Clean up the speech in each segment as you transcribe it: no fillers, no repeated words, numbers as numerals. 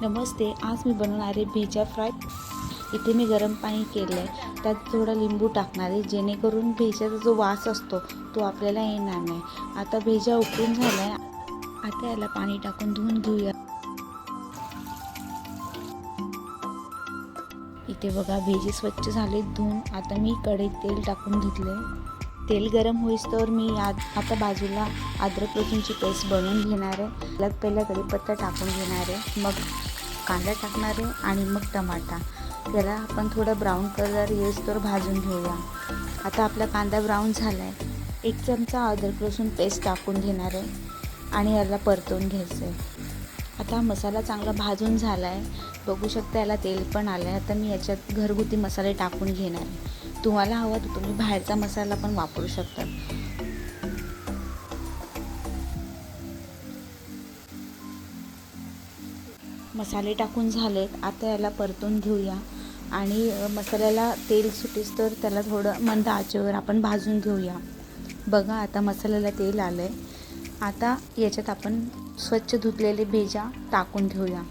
नमस्ते, आज मी बनवणार आहे भेजा फ्राय। इथे मी गरम पाणी केलं आहे, त्यात थोडा लिंबू टाकणार आहे जेणेकरून भेजाचा जो वास असतो तो आपल्याला येणार नाही। आता भेजा उकळून झाला आहे, आता याला पाणी टाकून धुवून घेऊया। इथे बघा भेजे स्वच्छ झाले धुवून। आता मी कढईत तेल टाकून घेतले। तेल गरम होईस्तोवर मी आता बाजूला अद्रक लसूणची पेस्ट बनवून घेणार आहे। त्यात पहिला कढीपत्ता टाकून घेणार आहे, मग कांदा टाकणार आहे आणि मग टमाटा। त्याला आपण थोडा ब्राऊन कलर येईस्तोवर भाजून घेऊया। आता आपला कांदा ब्राऊन झाला आहे, 1 चमचा अद्रक लसूण पेस्ट टाकून घेणार आहे आणि याला परतवून घ्यायचं आहे। आता मसाला चांगला भाजून झाला आहे, बघू शकता याला तेल पण आलं आहे। आता मी याच्यात घरगुती मसाले टाकून घेणार आहे। तुम्हाला हवा तर तुम्ही बाहेरचा मसाला पण वापरू शकता। मसाले टाकून झालेत, आता याला परतून घेऊया आणि मसाल्याला तेल सुटेस्तोवर त्याला थोडं मंद आचेवर आपण भाजून घेऊया। बघा आता मसाल्याला तेल आलं आहे। आता याच्यात आपण स्वच्छ धुतलेले भेजा टाकून घेऊया।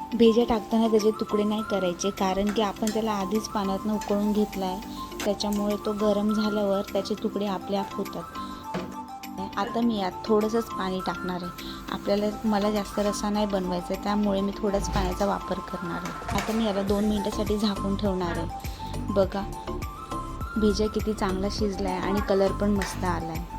भेजा टाकताना त्याचे तुकडे नाही करायचे, कारण की आपण त्याला आधीच पाण्यातनं उकळून घेतला आहे, त्याच्यामुळे तो गरम झाल्यावर त्याचे तुकडे आपोआप होतात। आता मी यात थोडंसंच पाणी टाकणार आहे। मला जास्त रस्सा नाही बनवायचा आहे, त्यामुळे मी थोडाच पाण्याचा वापर करणार आहे। आता मी याला 2 मिनिटासाठी झाकून ठेवणार आहे। बघा भेजा किती चांगला शिजला आहे आणि कलर पण मस्त आला आहे।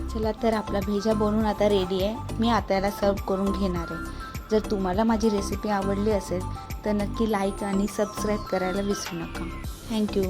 चला तर आपला भेजा बनवून आता रेडी आहे। मी आता याला सर्व करून घेणार आहे। जर तुम्हाला माझी रेसिपी आवडली असेल तर नक्की लाईक आणि सबस्क्राईब करायला विसरू नका। थँक्यू।